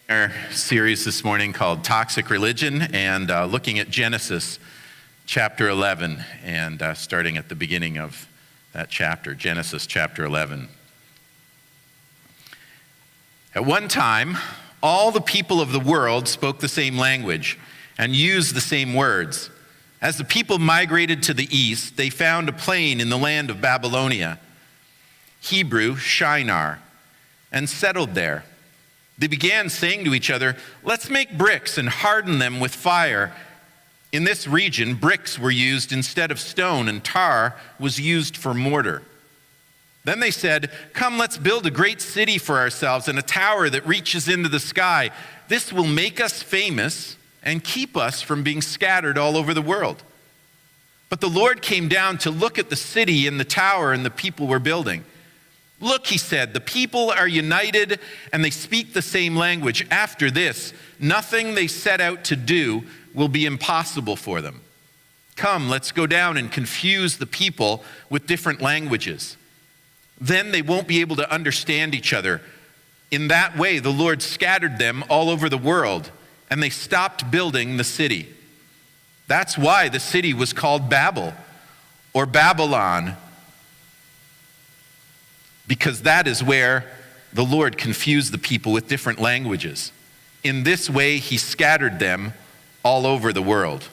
Our series this morning called Toxic Religion, and looking at Genesis chapter 11, and starting at the beginning of that chapter, Genesis chapter 11. At one time, all the people of the world spoke the same language and used the same words. As the people migrated to the east, they found a plain in the land of Babylonia, Hebrew Shinar, and settled there. They began saying to each other, "Let's make bricks and harden them with fire." In this region, bricks were used instead of stone, and tar was used for mortar. Then they said, "Come, let's build a great city for ourselves and a tower that reaches into the sky. This will make us famous and keep us from being scattered all over the world." But the Lord came down to look at the city and the tower and the people were building. "Look," he said, "the people are united and they speak the same language. After this, nothing they set out to do will be impossible for them. Come, let's go down and confuse the people with different languages. Then they won't be able to understand each other. In that way, the Lord scattered them all over the world, and they stopped building the city. That's why the city was called Babel, or Babylon, because that is where the Lord confused the people with different languages. In this way, he scattered them all over the world."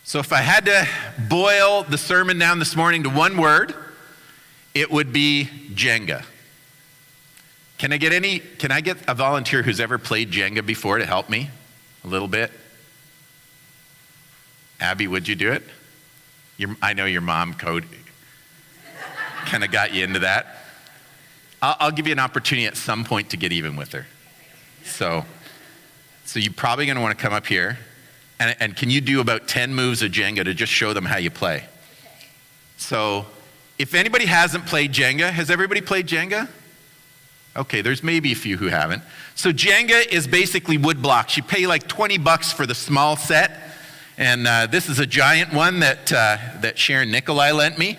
So if I had to boil the sermon down this morning to one word, it would be Jenga. Can I get a volunteer who's ever played Jenga before to help me a little bit? Abby, would you do it? I know your mom kind of got you into that. I'll give you an opportunity at some point to get even with her. So you're probably going to want to come up here, and can you do about 10 moves of Jenga to just show them how you play? So if anybody hasn't played Jenga, has everybody played Jenga? Okay, there's maybe a few who haven't. So Jenga is basically wood blocks. You pay like $20 for the small set, and this is a giant one that Sharon Nikolai lent me.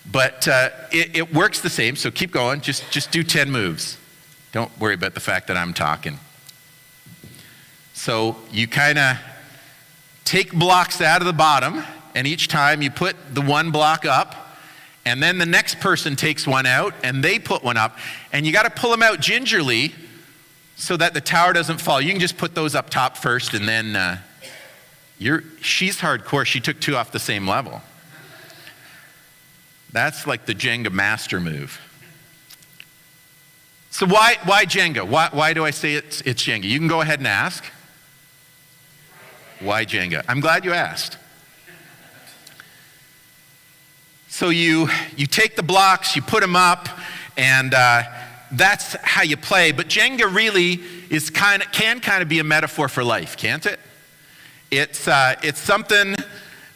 But it works the same, so keep going. Just do 10 moves. Don't worry about the fact that I'm talking. So you kind of take blocks out of the bottom, and each time you put the one block up, and then the next person takes one out, and they put one up, and you got to pull them out gingerly so that the tower doesn't fall. You can just put those up top first, and then she's hardcore. She took 2 off the same level. That's like the Jenga master move. So why Jenga? Why do I say it's Jenga? You can go ahead and ask. Why Jenga? I'm glad you asked. So you take the blocks, you put them up, and that's how you play. But Jenga really can kind of be a metaphor for life, can't it? It's something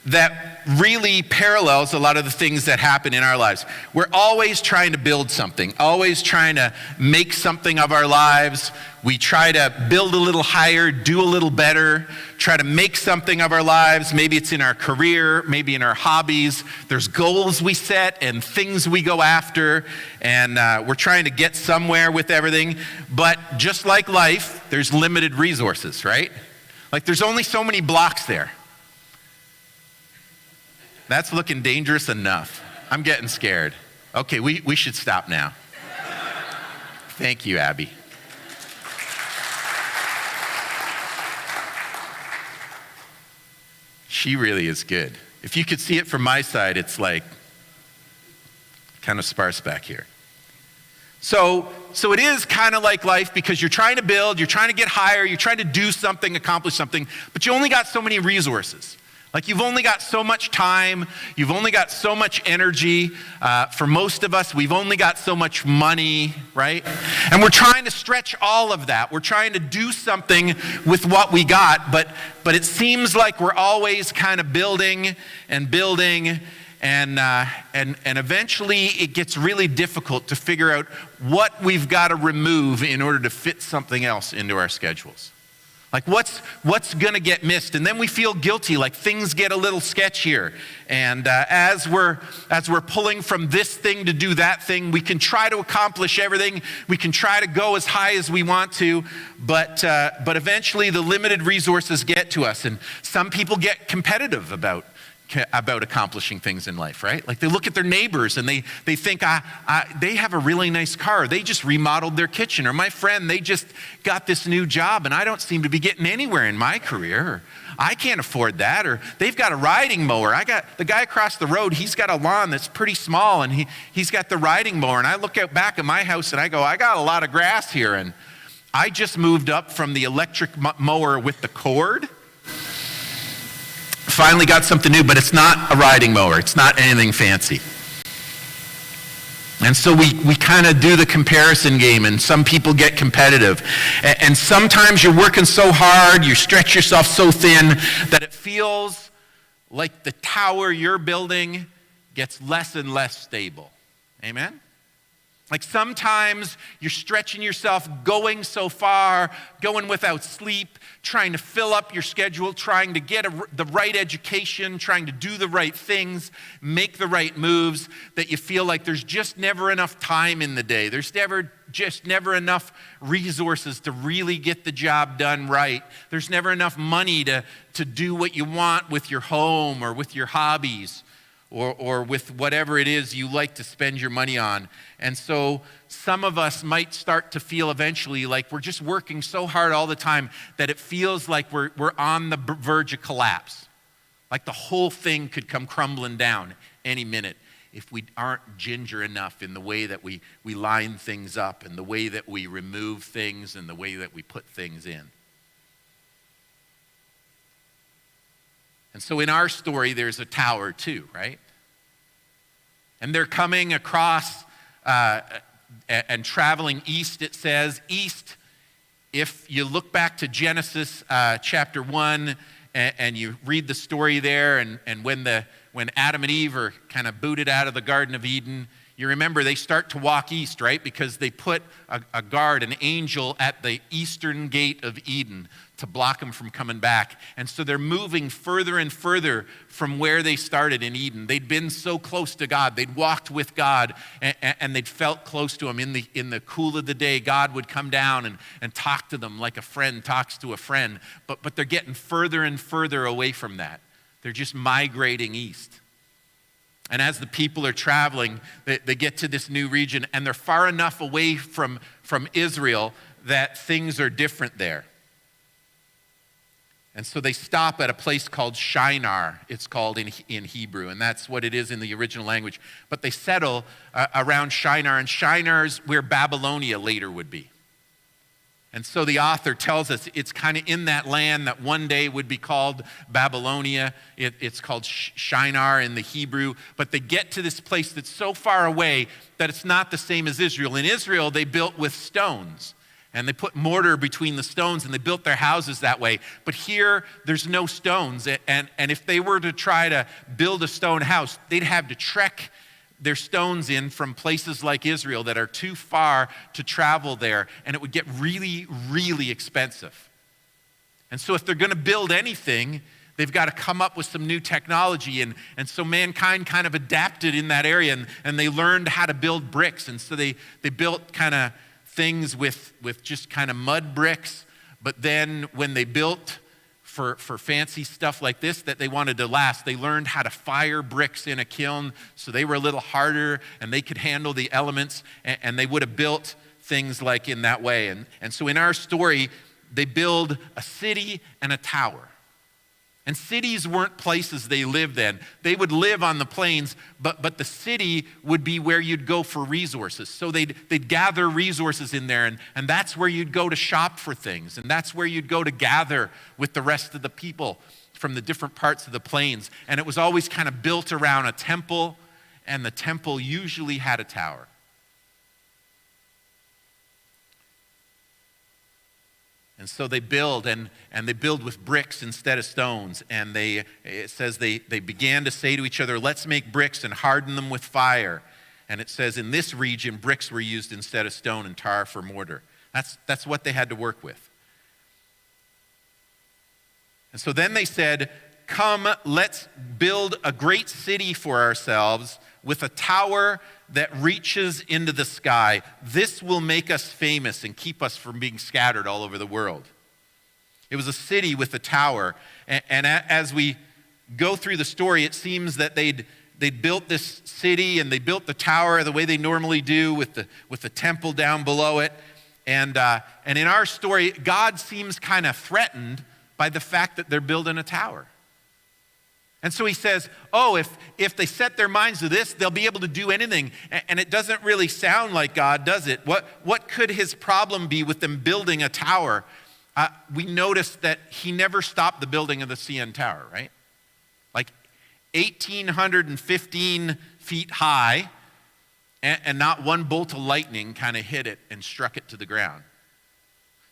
that really parallels a lot of the things that happen in our lives. We're always trying to build something, always trying to make something of our lives. We try to build a little higher, do a little better, try to make something of our lives. Maybe it's in our career, maybe in our hobbies. There's goals we set and things we go after, and we're trying to get somewhere with everything. But just like life, there's limited resources, right? Like there's only so many blocks there. That's looking dangerous enough. I'm getting scared. Okay, we should stop now. Thank you, Abby. She really is good. If you could see it from my side, it's like kind of sparse back here. So it is kind of like life because you're trying to build, you're trying to get higher, you're trying to do something, accomplish something, but you only got so many resources. Like you've only got so much time, you've only got so much energy. For most of us, we've only got so much money, right? And we're trying to stretch all of that. We're trying to do something with what we got, but it seems like we're always kind of building, and eventually it gets really difficult to figure out what we've got to remove in order to fit something else into our schedules. Like what's going to get missed? And then we feel guilty, like things get a little sketchier. And as we're pulling from this thing to do that thing, we can try to accomplish everything. We can try to go as high as we want to, but eventually the limited resources get to us. And some people get competitive about accomplishing things in life, right? Like they look at their neighbors and they think, they have a really nice car. They just remodeled their kitchen. Or my friend, they just got this new job and I don't seem to be getting anywhere in my career. Or I can't afford that. Or they've got a riding mower. I got the guy across the road, he's got a lawn that's pretty small and he's got the riding mower. And I look out back at my house and I go, I got a lot of grass here. And I just moved up from the electric mower with the cord. Finally got something new, but it's not a riding mower. It's not anything fancy. And so we kind of do the comparison game, and some people get competitive. And sometimes you're working so hard, you stretch yourself so thin that it feels like the tower you're building gets less and less stable. Amen? Like sometimes you're stretching yourself, going so far, going without sleep, trying to fill up your schedule, trying to get the right education, trying to do the right things, make the right moves, that you feel like there's just never enough time in the day. There's never enough resources to really get the job done right. There's never enough money to do what you want with your home or with your hobbies. Or with whatever it is you like to spend your money on. And so some of us might start to feel eventually like we're just working so hard all the time that it feels like we're on the verge of collapse. Like the whole thing could come crumbling down any minute if we aren't ginger enough in the way that we line things up and the way that we remove things and the way that we put things in. And so in our story, there's a tower too, right? And they're coming across and traveling east, it says. East, if you look back to Genesis chapter 1 and you read the story there, and when Adam and Eve are kind of booted out of the Garden of Eden, you remember they start to walk east, right? Because they put a guard, an angel at the eastern gate of Eden to block them from coming back. And so they're moving further and further from where they started in Eden. They'd been so close to God. They'd walked with God and they'd felt close to him. In the cool of the day, God would come down and talk to them like a friend talks to a friend. But they're getting further and further away from that. They're just migrating east. And as the people are traveling, they get to this new region, and they're far enough away from Israel that things are different there. And so they stop at a place called Shinar, it's called in Hebrew, and that's what it is in the original language. But they settle around Shinar, and Shinar's where Babylonia later would be. And so the author tells us it's kind of in that land that one day would be called Babylonia. It's called Shinar in the Hebrew. But they get to this place that's so far away that it's not the same as Israel. In Israel, they built with stones. And they put mortar between the stones and they built their houses that way. But here, there's no stones. And if they were to try to build a stone house, they'd have to trek their stones in from places like Israel that are too far to travel there, and it would get really, really expensive. And so if they're going to build anything, they've got to come up with some new technology, and so mankind kind of adapted in that area, and they learned how to build bricks, and so they built kind of things with just kind of mud bricks, but then when they built for fancy stuff like this that they wanted to last, they learned how to fire bricks in a kiln, so they were a little harder and they could handle the elements, and they would have built things like in that way. And so in our story, they build a city and a tower. And cities weren't places they lived in. They would live on the plains, but the city would be where you'd go for resources. So they'd gather resources in there, and that's where you'd go to shop for things. And that's where you'd go to gather with the rest of the people from the different parts of the plains. And it was always kind of built around a temple, and the temple usually had a tower. And so they build, and they build with bricks instead of stones. And it says they began to say to each other, let's make bricks and harden them with fire. And it says in this region, bricks were used instead of stone and tar for mortar. That's what they had to work with. And so then they said, come, let's build a great city for ourselves with a tower that reaches into the sky. This will make us famous and keep us from being scattered all over the world. It was a city with a tower. And as we go through the story, it seems that they'd built this city and they built the tower the way they normally do with the temple down below it. And in our story, God seems kind of threatened by the fact that they're building a tower. And so he says, oh, if they set their minds to this, they'll be able to do anything. And it doesn't really sound like God, does it? What could his problem be with them building a tower? We noticed that he never stopped the building of the CN Tower, right? Like 1,815 feet high, and not one bolt of lightning kind of hit it and struck it to the ground.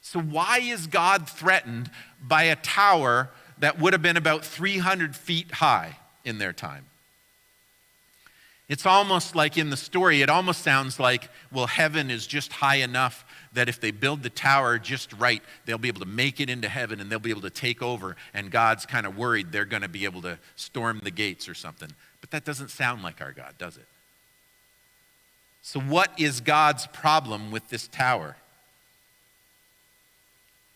So why is God threatened by a tower that would have been about 300 feet high in their time? It's almost like in the story, it almost sounds like, well, heaven is just high enough that if they build the tower just right, they'll be able to make it into heaven and they'll be able to take over, and God's kind of worried they're going to be able to storm the gates or something. But that doesn't sound like our God, does it? So what is God's problem with this tower?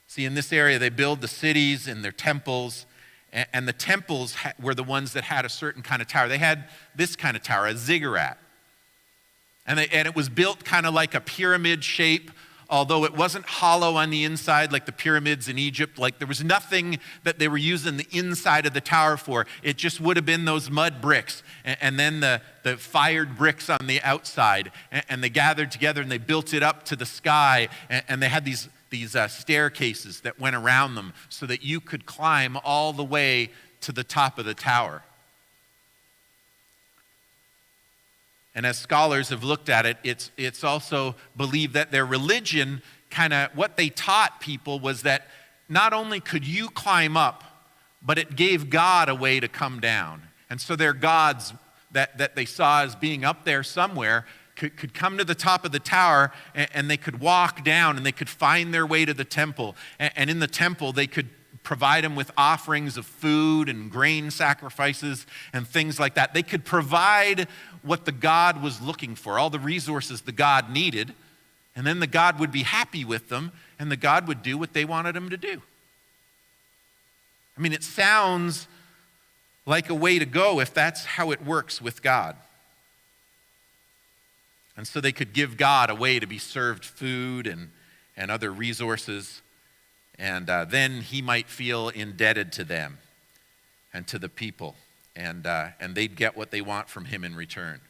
See, in this area, they build the cities and their temples, and the temples were the ones that had a certain kind of tower. They had this kind of tower, a ziggurat. And it was built kind of like a pyramid shape, although it wasn't hollow on the inside like the pyramids in Egypt. Like there was nothing that they were using the inside of the tower for. It just would have been those mud bricks and then the fired bricks on the outside. And they gathered together and they built it up to the sky. And they had these staircases that went around them so that you could climb all the way to the top of the tower. And as scholars have looked at it, it's also believed that their religion, kind of what they taught people was that not only could you climb up, but it gave God a way to come down. And so their gods that they saw as being up there somewhere could come to the top of the tower, and they could walk down and they could find their way to the temple. And in the temple, they could provide them with offerings of food and grain sacrifices and things like that. They could provide what the God was looking for, all the resources the God needed, and then the God would be happy with them, and the God would do what they wanted him to do. I mean, it sounds like a way to go if that's how it works with God. And so they could give God a way to be served food and other resources, and then he might feel indebted to them and to the people, and they'd get what they want from him in return.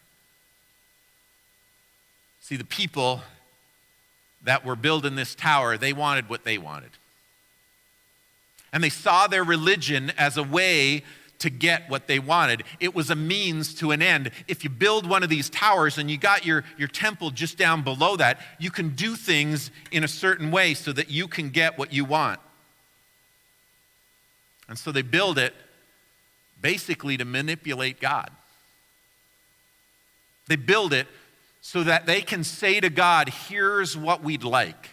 See, the people that were building this tower, they wanted what they wanted. And they saw their religion as a way to get what they wanted. It was a means to an end. If you build one of these towers and you got your temple just down below that, you can do things in a certain way so that you can get what you want. And so they build it basically to manipulate God. They build it so that they can say to God, here's what we'd like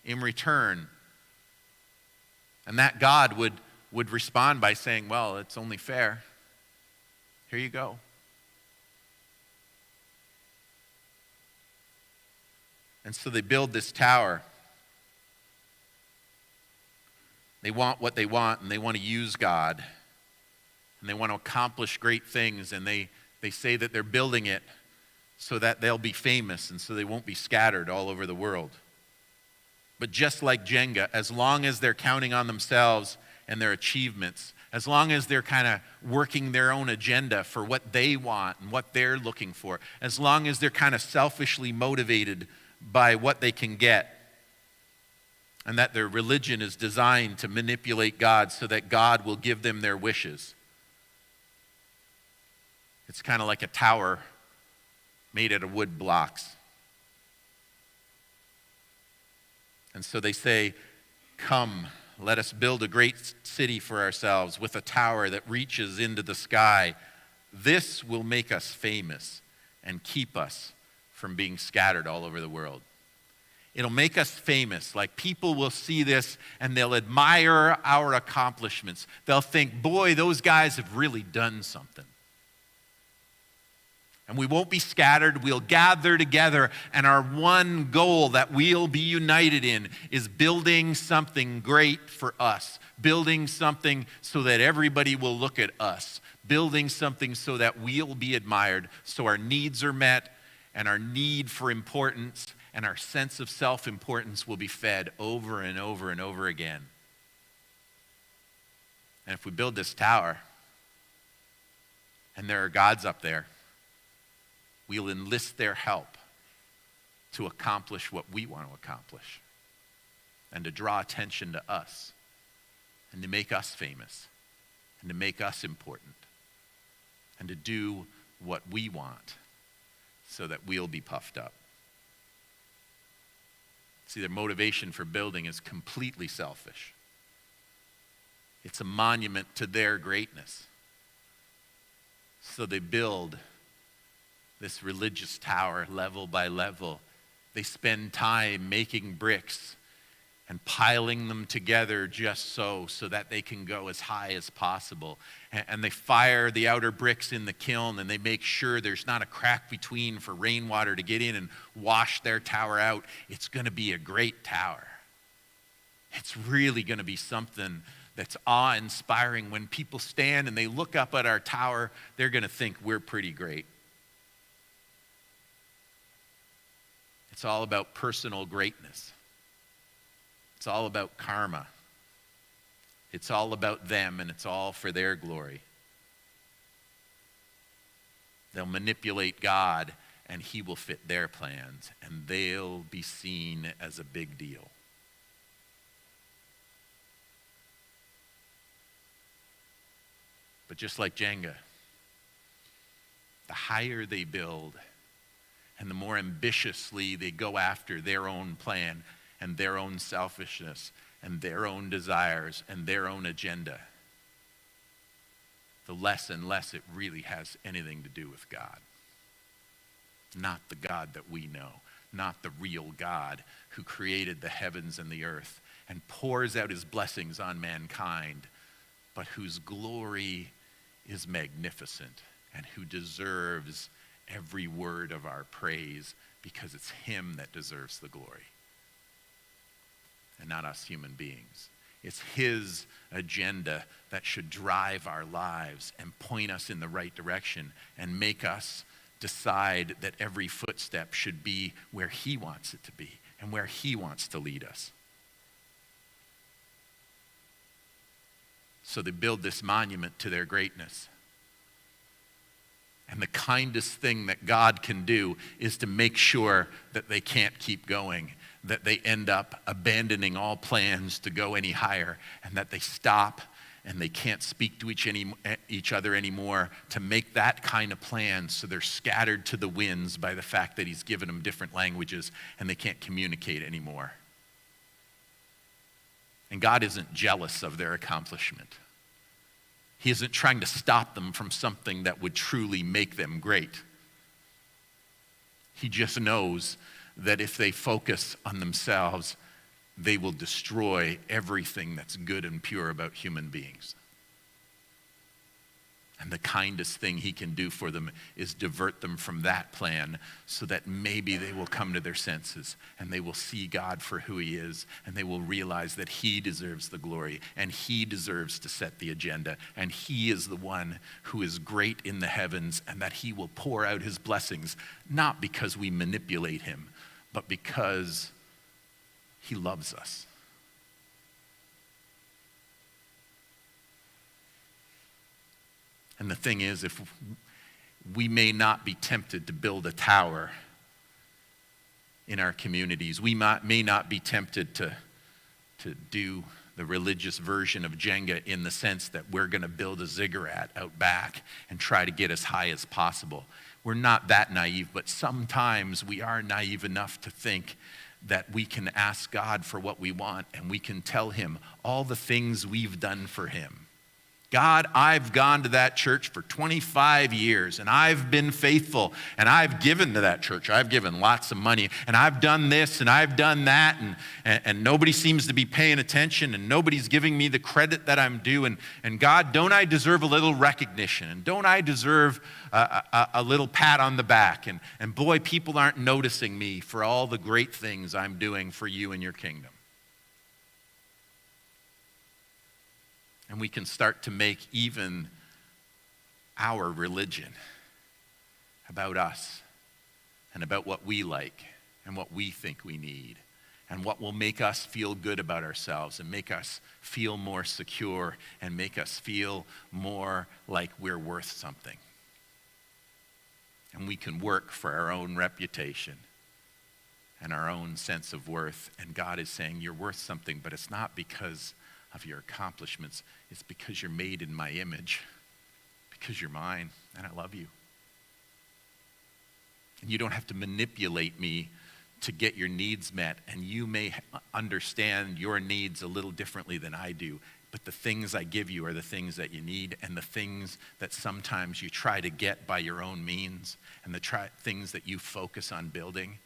in return. And that God would respond by saying, well, it's only fair. Here you go. And so they build this tower. They want what they want, and they want to use God. And they want to accomplish great things, and they say that they're building it so that they'll be famous and so they won't be scattered all over the world. But just like Jenga, as long as they're counting on themselves and their achievements, as long as they're kind of working their own agenda for what they want and what they're looking for, as long as they're kind of selfishly motivated by what they can get, and that their religion is designed to manipulate God so that God will give them their wishes. It's kind of like a tower made out of wood blocks. And so they say, come, let us build a great city for ourselves with a tower that reaches into the sky. This will make us famous and keep us from being scattered all over the world. It'll make us famous. Like people will see this and they'll admire our accomplishments. They'll think, boy, those guys have really done something. And we won't be scattered. We'll gather together. And our one goal that we'll be united in is building something great for us. Building something so that everybody will look at us. Building something so that we'll be admired. So our needs are met and our need for importance and our sense of self-importance will be fed over and over and over again. And if we build this tower and there are gods up there, we'll enlist their help to accomplish what we want to accomplish and to draw attention to us and to make us famous and to make us important and to do what we want so that we'll be puffed up. See, their motivation for building is completely selfish. It's a monument to their greatness. So they build this religious tower level by level. They spend time making bricks and piling them together just so that they can go as high as possible. And they fire the outer bricks in the kiln and they make sure there's not a crack between for rainwater to get in and wash their tower out. It's going to be a great tower. It's really going to be something that's awe-inspiring. When people stand and they look up at our tower, they're going to think we're pretty great. It's all about personal greatness. It's all about karma. It's all about them, and it's all for their glory. They'll manipulate God, and he will fit their plans, and they'll be seen as a big deal. But just like Jenga, the higher they build, and the more ambitiously they go after their own plan and their own selfishness and their own desires and their own agenda, the less and less it really has anything to do with God. Not the God that we know, not the real God who created the heavens and the earth and pours out his blessings on mankind, but whose glory is magnificent and who deserves every word of our praise because it's him that deserves the glory and not us human beings. It's his agenda that should drive our lives and point us in the right direction and make us decide that every footstep should be where he wants it to be and where he wants to lead us. So they build this monument to their greatness. And the kindest thing that God can do is to make sure that they can't keep going, that they end up abandoning all plans to go any higher, and that they stop and they can't speak to each other anymore to make that kind of plan, so they're scattered to the winds by the fact that he's given them different languages and they can't communicate anymore. And God isn't jealous of their accomplishment. He isn't trying to stop them from something that would truly make them great. He just knows that if they focus on themselves, they will destroy everything that's good and pure about human beings. And the kindest thing he can do for them is divert them from that plan so that maybe they will come to their senses and they will see God for who he is, and they will realize that he deserves the glory and he deserves to set the agenda, and he is the one who is great in the heavens, and that he will pour out his blessings, not because we manipulate him, but because he loves us. And the thing is, if we may not be tempted to build a tower in our communities, we may not be tempted to do the religious version of Jenga in the sense that we're going to build a ziggurat out back and try to get as high as possible. We're not that naive, but sometimes we are naive enough to think that we can ask God for what we want and we can tell him all the things we've done for him. God, I've gone to that church for 25 years, and I've been faithful, and I've given to that church. I've given lots of money, and I've done this, and I've done that, and nobody seems to be paying attention, and nobody's giving me the credit that I'm due. And God, don't I deserve a little recognition? And don't I deserve a little pat on the back? And boy, people aren't noticing me for all the great things I'm doing for you and your kingdom. And we can start to make even our religion about us and about what we like and what we think we need and what will make us feel good about ourselves and make us feel more secure and make us feel more like we're worth something. And we can work for our own reputation and our own sense of worth. And God is saying, you're worth something, but it's not because of your accomplishments. It's because you're made in my image, because you're mine, and I love you. And you don't have to manipulate me to get your needs met, and you may understand your needs a little differently than I do, but the things I give you are the things that you need, and the things that sometimes you try to get by your own means, and the things that you focus on building.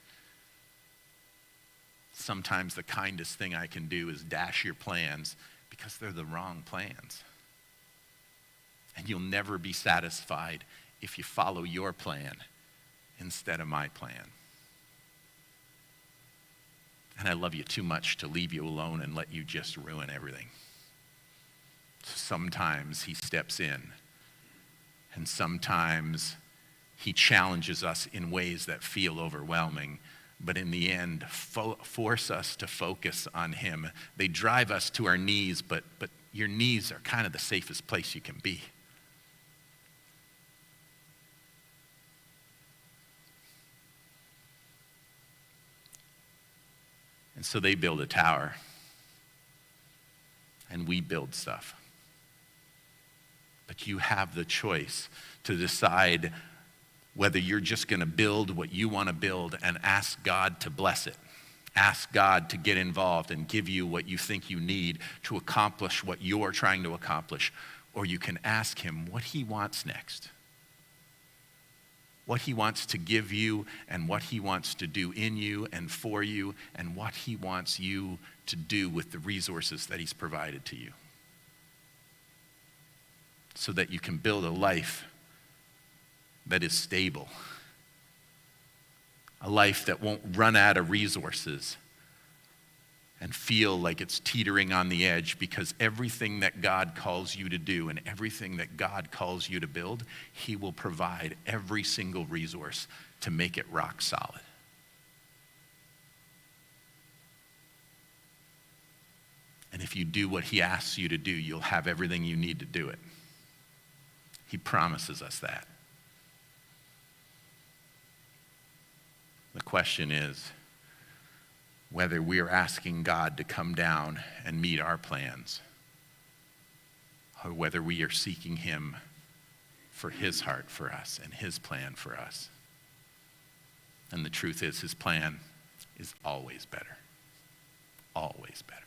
Sometimes the kindest thing I can do is dash your plans because they're the wrong plans. And you'll never be satisfied if you follow your plan instead of my plan. And I love you too much to leave you alone and let you just ruin everything. Sometimes he steps in, and sometimes he challenges us in ways that feel overwhelming, but in the end, force us to focus on him. They drive us to our knees, but your knees are kind of the safest place you can be. And so they build a tower, and we build stuff. But you have the choice to decide whether you're just going to build what you want to build and ask God to bless it. Ask God to get involved and give you what you think you need to accomplish what you're trying to accomplish. Or you can ask him what he wants next. What he wants to give you and what he wants to do in you and for you and what he wants you to do with the resources that he's provided to you. So that you can build a life that is stable. A life that won't run out of resources and feel like it's teetering on the edge, because everything that God calls you to do and everything that God calls you to build, he will provide every single resource to make it rock solid. And if you do what he asks you to do, you'll have everything you need to do it. He promises us that. The question is whether we are asking God to come down and meet our plans, or whether we are seeking him for his heart for us and his plan for us. And the truth is, his plan is always better. Always better.